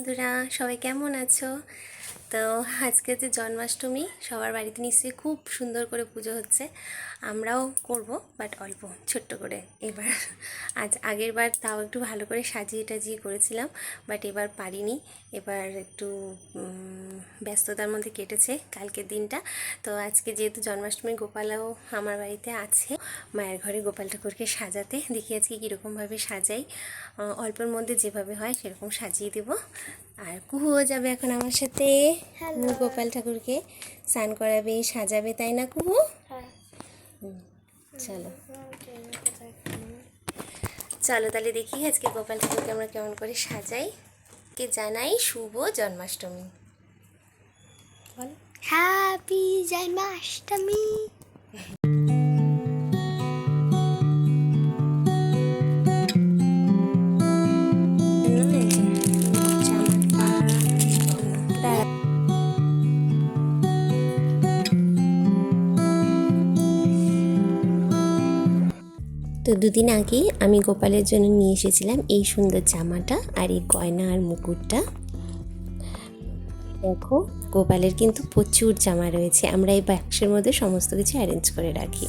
বন্ধুরা, সবাই কেমন আছো? তো আজকে যে জন্মাষ্টমী, সবার বাড়িতে নিশ্চয়ই খুব সুন্দর করে পুজো হচ্ছে। আমরাও করব, বাট অল্প ছোট্ট করে। এবার আগের বার তাও একটু ভালো করে সাজিয়ে টাজিয়ে করেছিলাম, বাট এবার পারিনি। এবার একটু ব্যস্ততার মধ্যে কেটেছে কালকের দিনটা। তো আজকে যেহেতু জন্মাষ্টমী, গোপালও আমার বাড়িতে আছে, মায়ের ঘরে গোপাল ঠাকুরকে সাজাতে দেখি আজকে কীরকমভাবে সাজাই। অল্পের মধ্যে যেভাবে হয় সেরকম সাজিয়ে দেব। আর কুহুও যাবে এখন আমার সাথে গোপাল ঠাকুরকে স্নান করাবে, সাজাবে, তাই না কুহু? চলো চলো তাহলে দেখি আজকে গোপাল ঠাকুরকে আমরা কেমন করে সাজাই। কে জানাই শুভ জন্মাষ্টমী। বলো হ্যাপি জন্মাষ্টমী। তো দুদিন আগে আমি গোপালের জন্য নিয়ে এসেছিলাম এই সুন্দর জামাটা আর এই গয়না আর মুকুটটা। দেখো, গোপালের কিন্তু প্রচুর জামা রয়েছে, আমরা এই বাক্সের মধ্যে সমস্ত কিছু অ্যারেঞ্জ করে রাখি।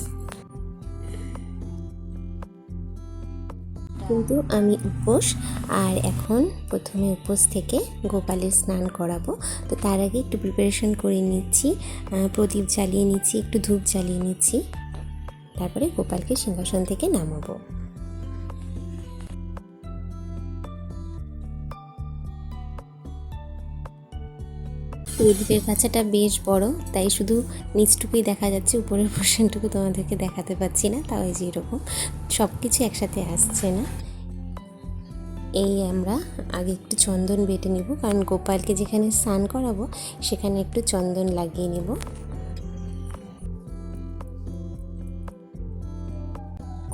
কিন্তু আমি উপোস, আর এখন প্রথমে উপোস থেকে গোপালের স্নান করাবো। তো তার আগে একটু প্রিপারেশন করে নিচ্ছি, প্রদীপ জ্বালিয়ে নিচ্ছি, একটু ধূপ জ্বালিয়ে নিচ্ছি, তারপরে গোপালকে সিংহাসন থেকে নামাবো। প্রদীপের কাছাটা বেশ বড়, তাই শুধু নিচটুকুই দেখা যাচ্ছে, উপরের পোর্শনটুকু তোমাদেরকে দেখাতে পাচ্ছি না। তাও এই যে এরকম সব কিছু একসাথে আসছে না। এই আমরা আগে একটু চন্দন বেটে নেব, কারণ গোপালকে যেখানে স্নান করাবো সেখানে একটু চন্দন লাগিয়ে নেব।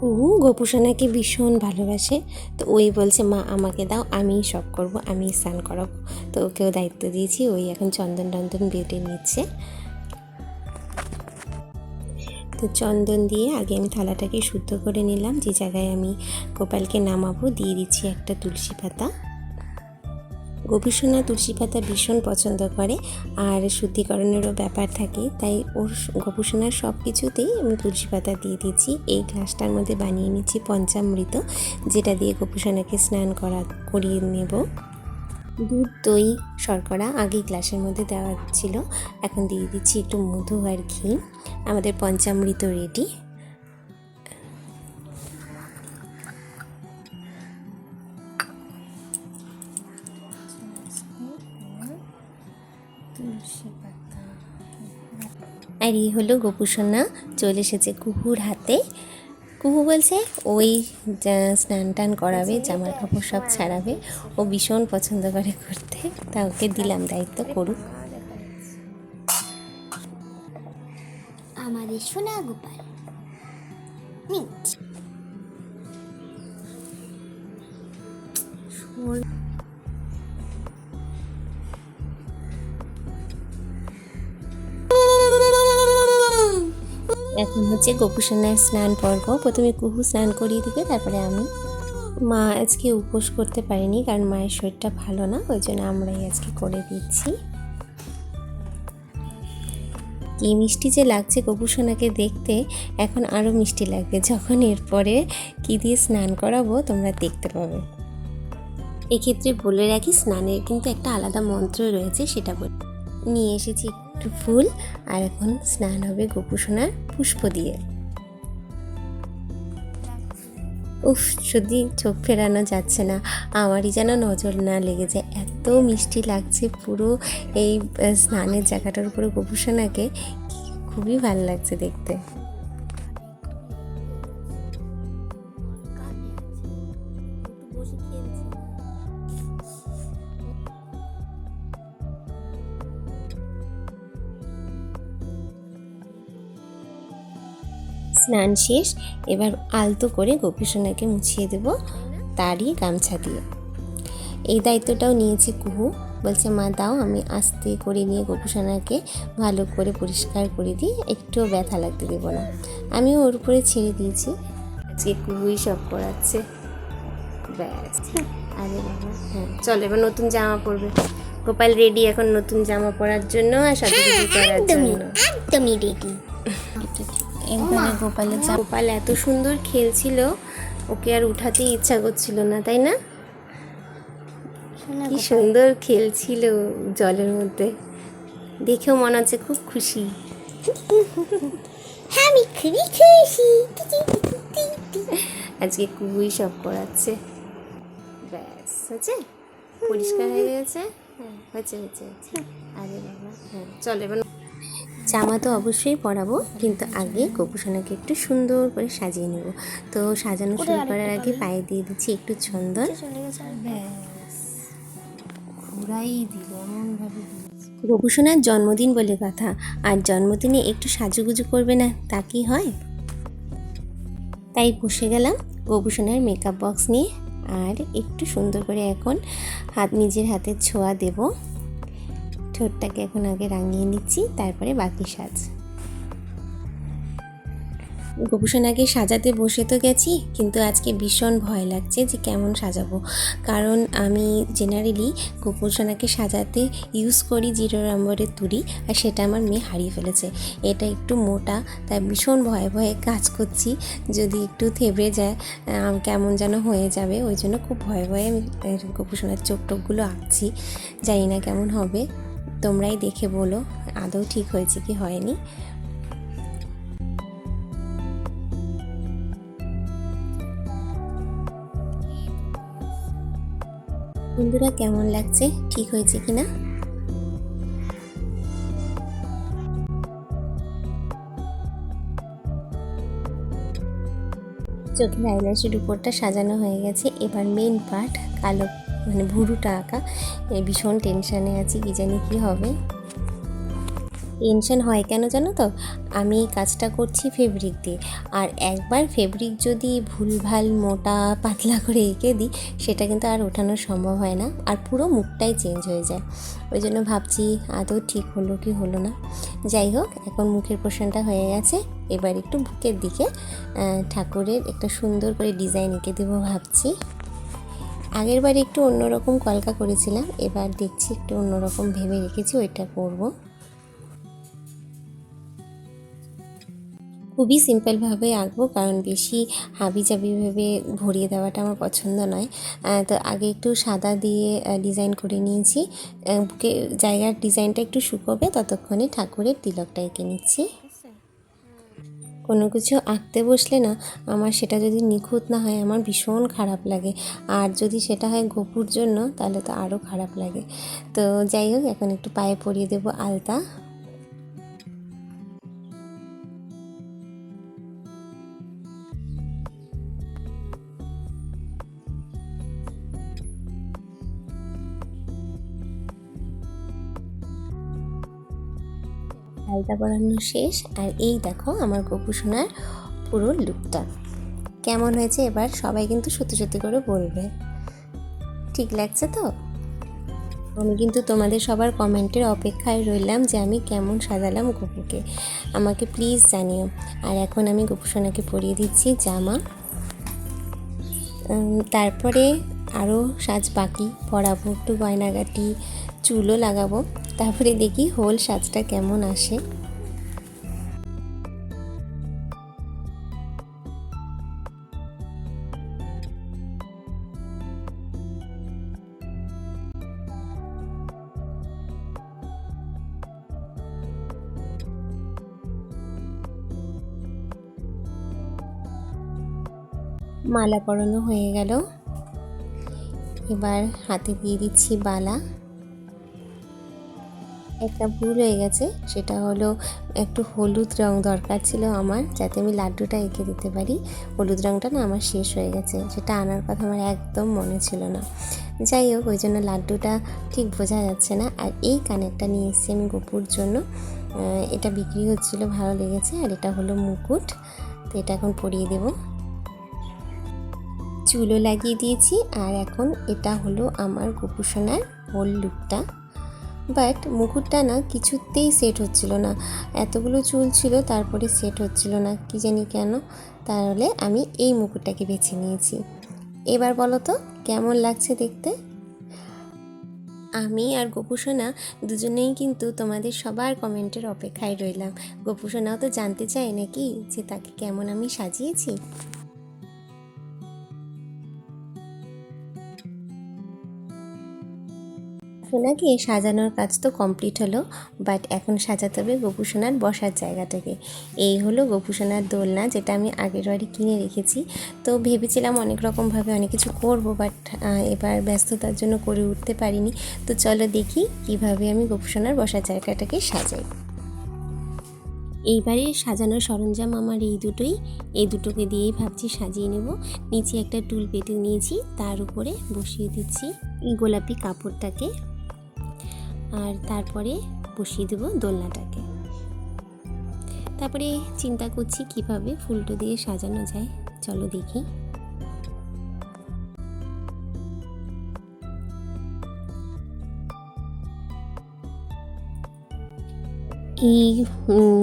কুহু গোপুসোনাকে ভীষণ ভালোবাসে, তো ওই বলছে মা আমাকে দাও, আমিই সব করব, আমি স্নান করাবো। তো ওকেও দায়িত্ব দিয়েছি, ওই এখন চন্দন টন্দন বেটে নিচ্ছে। তো চন্দন দিয়ে আগে আমি থালাটাকে শুদ্ধ করে নিলাম। যে জায়গায় আমি গোপালকে নামাবো দিয়ে দিচ্ছি একটা তুলসী পাতা। গোপুসোনা তুলসী পাতা ভীষণ পছন্দ করে, আর শুদ্ধিকরণেরও ব্যাপার থাকে, তাই ওর গোপুসোনার সব কিছুতেই আমি তুলসী পাতা দিয়ে দিচ্ছি। এই গ্লাসটার মধ্যে বানিয়ে নিচ্ছি পঞ্চামৃত, যেটা দিয়ে গোপুসোনাকে স্নান করিয়ে নেব। দুধ, দই, শর্করা আগে গ্লাসের মধ্যে দেওয়া ছিল, এখন দিয়ে দিচ্ছি একটু মধু আর ঘি। আমাদের পঞ্চামৃত রেডি। আর এই হলো গোপুসোনা, চলে এসেছে কুহুর হাতে। কুহু বলছে ওই স্নান টান করাবে, জামার কাপড় সব ছাড়াবে, ও ভীষণ পছন্দ করে করতে। তা ওকে দিলাম দায়িত্ব, করুক। আমাদের সোনা গোপাল এখন হচ্ছে গোপুসোনার স্নান পর্ব। প্রথমে কুহু স্নান করিয়ে দেবে, তারপরে আমি। মা আজকে উপোস করতে পারিনি, কারণ মায়ের শরীরটা ভালো না, ওই জন্য আমরাই আজকে করে দিচ্ছি। কি মিষ্টি যে লাগছে গোপুসোনাকে দেখতে, এখন আরও মিষ্টি লাগবে যখন এরপরে কি দিয়ে স্নান করাবো তোমরা দেখতে পাবে। এক্ষেত্রে বলে রাখি, স্নানের কিন্তু একটা আলাদা মন্ত্র রয়েছে, সেটা বলে নিয়ে এসেছি একটু ফুল, আর এখন স্নান হবে গোপুসোনার পুষ্প দিয়ে। উফ, সত্যি চোখ ফেরানো যাচ্ছে না, আমারই যেন নজর না লেগে যায়, এত মিষ্টি লাগছে পুরো এই স্নানের জায়গাটার উপরে গোপুসোনাকে, খুবই ভালো লাগছে দেখতে। স্নান শেষ, এবার আলতো করে গোপুসোনাকে মুছিয়ে দেব তারই গামছা দিয়ে। এই দায়িত্বটাও নিয়েছি কুহু, বলছে মা দাও, আমি আস্তে করে নিয়ে গোপুসোনাকে ভালো করে পরিষ্কার করে দিই, একটুও ব্যথা লাগতে দেবো না। আমিও ওর উপরে ছেড়ে দিয়েছি, আজকে কুহুই সব করাচ্ছে, ব্যাস। আরে বাবা, হ্যাঁ চল এবার নতুন জামা পরবে। গোপাল রেডি এখন নতুন জামা পরার জন্য আর সাজুগুজু করার জন্য। একদমই রেডি। এখানে গোপাল এত সুন্দর খেলছিল, ওকে আর উঠাতেই ইচ্ছা করছিল না, তাই না? কি সুন্দর খেলছিল জলের মধ্যে, দেখেও মনে হচ্ছে খুব খুশি। আমি খুবই খুশি। আজকে খুবই সব করাচ্ছে। ব্যাস হচ্ছে, পরিষ্কার হয়ে গেছে। হ্যাঁ হচ্ছে হচ্ছে হচ্ছে। আরে বাবা, হ্যাঁ চল এবার জামা তো অবশ্যই পরাবো, কিন্তু আগে গোপুসোনাকে একটু সুন্দর করে সাজিয়ে নেব। তো সাজানো শুরু করার আগে পায়ে দিয়ে দিচ্ছি একটু চন্দন। ঘুরাই দিল এমনভাবে। গোপুসোনার জন্মদিন বলে কথা, আর জন্মদিনে একটু সাজুগুজু করবে না তা কি হয়? তাই বসে গেলাম গোপুসোনার মেকআপ বক্স নিয়ে, আর একটু সুন্দর করে এখন নিজের হাতের ছোঁয়া দেব। ঠোঁটটাকে এখন আগে রাঙিয়ে নিচ্ছি, তারপরে বাকি সাজ। গোপুসোনাকে সাজাতে বসে তো গেছি, কিন্তু আজকে ভীষণ ভয় লাগছে যে কেমন সাজাবো। কারণ আমি জেনারেলি গোপুসোনাকে সাজাতে ইউজ করি 0 নম্বরের তুড়ি, আর সেটা আমার মেয়ে হারিয়ে ফেলেছে। এটা একটু মোটা, তাই ভীষণ ভয়ে ভয়ে কাজ করছি, যদি একটু থেবড়ে যায় কেমন যেন হয়ে যাবে। ওই জন্য খুব ভয়ে ভয়ে আমি গোপুসোনার চোখ টোকগুলো আঁকছি। জানি না কেমন হবে, তোমরাই দেখে বলো আদৌ ঠিক হয়েছে কি হয়নি। বন্ধুরা কেমন লাগছে, ঠিক হয়েছে কিনা? চোখের আইল্যাশের উপরটা সাজানো হয়ে গেছে, এবার মেন পার্ট কালো মানে ভুরুটা আঁকা। ভীষণ টেনশানে আছি, কি জানি কী হবে। টেনশন হয় কেন জানো তো? আমি এই কাজটা করছি ফেব্রিক দিয়ে, আর একবার ফেব্রিক যদি ভুলভাল মোটা পাতলা করে এঁকে দিই, সেটা কিন্তু আর ওঠানো সম্ভব হয় না, আর পুরো মুখটাই চেঞ্জ হয়ে যায়। ওই জন্য ভাবছি আদৌ ঠিক হলো কি হলো না। যাই হোক, এখন মুখের পোর্শনটা হয়ে গেছে, এবার একটু বুকের দিকে ঠাকুরের একটা সুন্দর করে ডিজাইন এঁকে দেবো ভাবছি। আগের বার একটু অন্যরকম কলকা করেছিলাম, এবার দেখছি একটু অন্যরকম ভেবে রেখেছি, ওইটা করবো। খুবই সিম্পলভাবে আঁকবো, কারণ বেশি হাবিজাবিভাবে ভরিয়ে দেওয়াটা আমার পছন্দ নয়। তো আগে একটু সাদা দিয়ে ডিজাইন করে নিয়েছি। বুকে জায়গার ডিজাইনটা একটু শুকোবে, ততক্ষণে ঠাকুরের তিলকটা এঁকে নিচ্ছি। কোনো কিছু আঁকতে বসলে না, আমার সেটা যদি নিখুঁত না হয় আমার ভীষণ খারাপ লাগে, আর যদি সেটা হয় গোপুর জন্য তাহলে তো আরও খারাপ লাগে। তো যাই হোক, এখন একটু পায়ে পরিয়ে দেবো আলতা। আলতা পরানো শেষ, আর এই দেখো আমার গোপুসোনার পুরো লুকটা কেমন হয়েছে। এবার সবাই কিন্তু সত্যি সত্যি করে বলবে ঠিক লাগছে তো। আমি কিন্তু তোমাদের সবার কমেন্টের অপেক্ষায় রইলাম যে আমি কেমন সাজালাম গোপুকে, আমাকে প্লিজ জানিও। আর এখন আমি গোপুসোনাকে পরিয়ে দিচ্ছি জামা, তারপরে আরও সাজ বাকি, পরাবো একটু গয়নাগাটি, চুলও লাগাবো, তারপরে দেখি হোল সাজটা কেমন আসে। মালা পরানো হয়ে গেল, এবার হাতে দিয়ে দিচ্ছি বালা। একটা ভুল হয়ে গেছে, সেটা হলো একটু হলুদ রং দরকার ছিল আমার, যাতে আমি লাড্ডুটা এঁকে দিতে পারি। হলুদ রংটা না আমার শেষ হয়ে গেছে, সেটা আনার কথা আমার একদম মনে ছিল না। যাই হোক, ওই জন্য লাড্ডুটা ঠিক বোঝা যাচ্ছে না। আর এই কানেরটা নিয়ে এসেছি আমি গোপুর জন্য, এটা বিক্রি হচ্ছিলো, ভালো লেগেছে। আর এটা হলো মুকুট, তো এটা এখন পরিয়ে দেবো। চুলও লাগিয়ে দিয়েছি, আর এখন এটা হলো আমার গোপুসোনার হোল লুকটা। বাট মুকুটটা না কিছুতেই সেট হচ্ছিল না, এতগুলো চুল ছিল তারপরে সেট হচ্ছিল না, কি জানি কেন। তাহলে আমি এই মুকুটটাকে বেছে নিয়েছি। এবার বলো তো কেমন লাগছে দেখতে। আমি আর গোপুসোনা দুজনেই কিন্তু তোমাদের সবার কমেন্টের অপেক্ষায় রইলাম। গোপুসোনাও তো জানতে চায় নাকি যে তাকে কেমন আমি সাজিয়েছি। সোনাকে সাজানোর কাজ তো কমপ্লিট হলো, বাট এখন সাজাতে হবে গোপুসোনার বসার জায়গাটাকে। এই হলো গোপুসোনার দোলনা, যেটা আমি আগের বাড়ি কিনে রেখেছি। তো ভেবেছিলাম অনেক রকমভাবে অনেক কিছু করব, বাট এবার ব্যস্ততার জন্য করে উঠতে পারিনি। তো চলো দেখি কিভাবে আমি গোপুসোনার বসার জায়গাটাকে সাজাই। এইবারে সাজানোর সরঞ্জাম আমার এই দুটোকে দিয়েই ভাবছি সাজিয়ে নেব। নিচে একটা টুল পেতে নিয়েছি, তার উপরে বসিয়ে দিচ্ছি এই গোলাপি কাপড়টাকে, আর তারপরে বসিয়ে দেবো দোলনাটাকে। তারপরে চিন্তা করছি কিভাবে ফুলটো দিয়ে সাজানো যায়, চলো দেখি। এই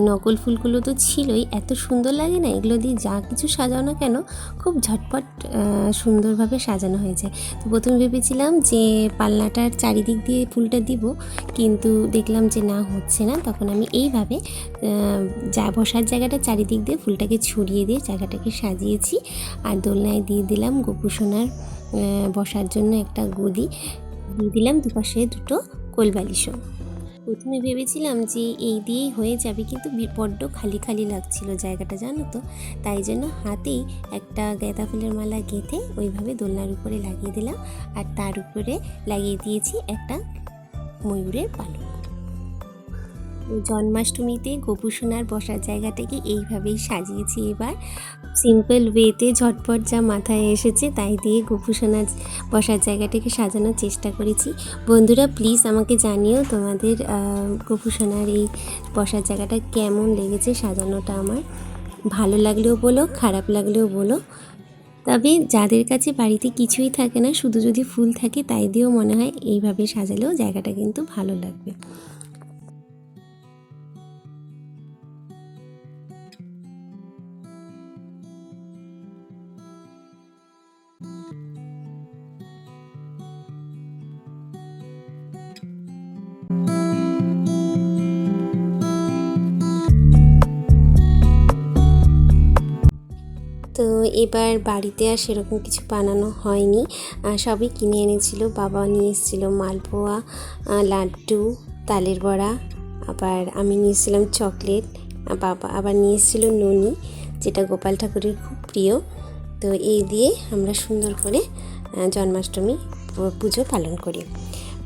নকল ফুলগুলো তো ছিলই, এত সুন্দর লাগে না এগুলো দিয়ে যা কিছু সাজাও না কেন, খুব ঝটপট সুন্দরভাবে সাজানো হয়ে যায়। তো প্রথমে ভেবেছিলাম যে পালনাটার চারিদিক দিয়ে ফুলটা দিব, কিন্তু দেখলাম যে না, হচ্ছে না। তখন আমি এইভাবে যা বসার জায়গাটা চারিদিক দিয়ে ফুলটাকে ছড়িয়ে দিয়ে জায়গাটাকে সাজিয়েছি। আর দোলনায় দিয়ে দিলাম গোপুসোনার বসার জন্য একটা গদি, দিয়ে দিলাম দুপাশে দুটো কোলবালিশও। প্রথমে ভেবেছিলাম যে এই দিয়েই হয়ে যাবে, কিন্তু বড্ড খালি খালি লাগছিল জায়গাটা, জানো তো। তাই জন্য হাতেই একটা গাঁদা ফুলের মালা গেঁথে ওইভাবে দোলনার উপরে লাগিয়ে দিলাম, আর তার উপরে লাগিয়ে দিয়েছি একটা ময়ূরের পালক। জন্মাষ্টমীতে গোপুসোনার বসার জায়গাটাকে এইভাবেই সাজিয়েছি। এবার সিম্পল ওয়েতে ঝটপট যা মাথায় এসেছে তাই দিয়ে গোপুসোনার বসার জায়গাটাকে সাজানোর চেষ্টা করেছি। বন্ধুরা প্লিজ আমাকে জানিও তোমাদের গোপুসোনার এই বসার জায়গাটা কেমন লেগেছে সাজানোটা। আমার ভালো লাগলেও বলো, খারাপ লাগলেও বলো। তবে যাদের কাছে বাড়িতে কিছুই থাকে না, শুধু যদি ফুল থাকে, তাই দিয়েও মনে হয় এইভাবে সাজালেও জায়গাটা কিন্তু ভালো লাগবে। তো এবার বাড়িতে আর সেরকম কিছু বানানো হয়নি, সবই কিনে এনেছিল। বাবা নিয়ে এসেছিলো মালপোয়া, লাড্ডু, তালের বড়া, আবার আমি নিয়ে এসেছিলাম চকলেট, বাবা আবার নিয়ে এসেছিলো ননি, যেটা গোপাল ঠাকুরের খুব প্রিয়। তো এই দিয়ে আমরা সুন্দর করে জন্মাষ্টমী পুজো পালন করি।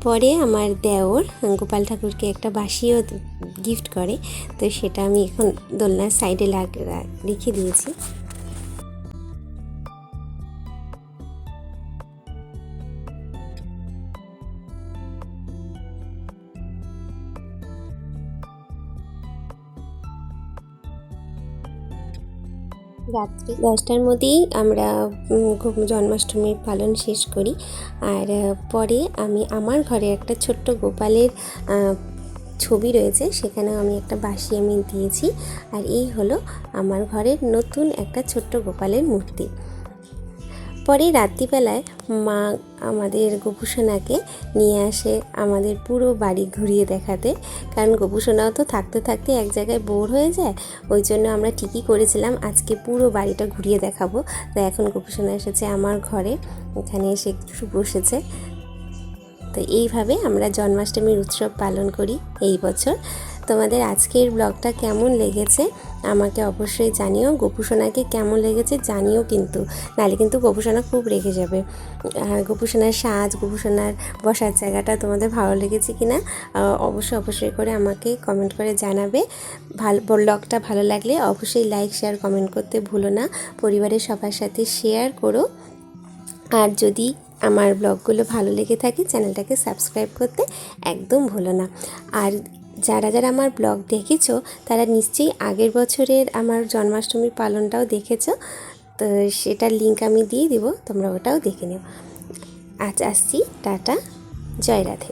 পরে আমার দেওর গোপাল ঠাকুরকে একটা বাঁশিও গিফট করে, তো সেটা আমি এখন দোলনার সাইডে রেখে দিয়েছি। রাত্রি 10টার মধ্যেই আমরা জন্মাষ্টমীর পালন শেষ করি। আর পরে আমি আমার ঘরে একটা ছোট্ট গোপালের ছবি রয়েছে, সেখানেও আমি একটা বাঁশি আমি দিয়েছি। আর এই হলো আমার ঘরের নতুন একটা ছোট্ট গোপালের মূর্তি। পরে রাত্রিবেলায় মা আমাদের গোপুসোনাকে নিয়ে আসে আমাদের পুরো বাড়ি ঘুরিয়ে দেখাতে, কারণ গোপুসোনাও তো থাকতে থাকতে এক জায়গায় বোর হয়ে যায়। ওই জন্য আমরা ঠিকই করেছিলাম আজকে পুরো বাড়িটা ঘুরিয়ে দেখাবো। তো এখন গোপুসোনা এসেছে আমার ঘরে, এখানে এসে একটু বসেছে। তো এইভাবে আমরা জন্মাষ্টমীর উৎসব পালন করি এই বছর। তোমাদের আজকের ব্লগটা কেমন লেগেছে আমাকে অবশ্যই জানিও। গোপুসোনাকে কেমন লেগেছে জানিও কিন্তু, নাহলে কিন্তু গোপুসোনা খুব রেগে যাবে। আর গোপুসোনার সাজ, গোপুসোনার বসার জায়গাটা তোমাদের ভালো লেগেছে কিনা অবশ্যই করে আমাকে কমেন্ট করে জানাবে। ব্লগটা ভালো লাগলে অবশ্যই লাইক, শেয়ার, কমেন্ট করতে ভুলো না। পরিবারের সবার সাথে শেয়ার করো। আর যদি আমার ব্লগগুলো ভালো লেগে থাকে চ্যানেলটাকে সাবস্ক্রাইব করতে একদম ভুলো না। আর যারা যারা আমার ব্লগ দেখেছো তারা নিশ্চয়ই আগের বছরের আমার জন্মাষ্টমীর পালনটাও দেখেছো, তো সেটার লিংক আমি দিয়ে দিব, তোমরা ওটাও দেখে নিও। আজ আসছি, টাটা, জয় রাধে।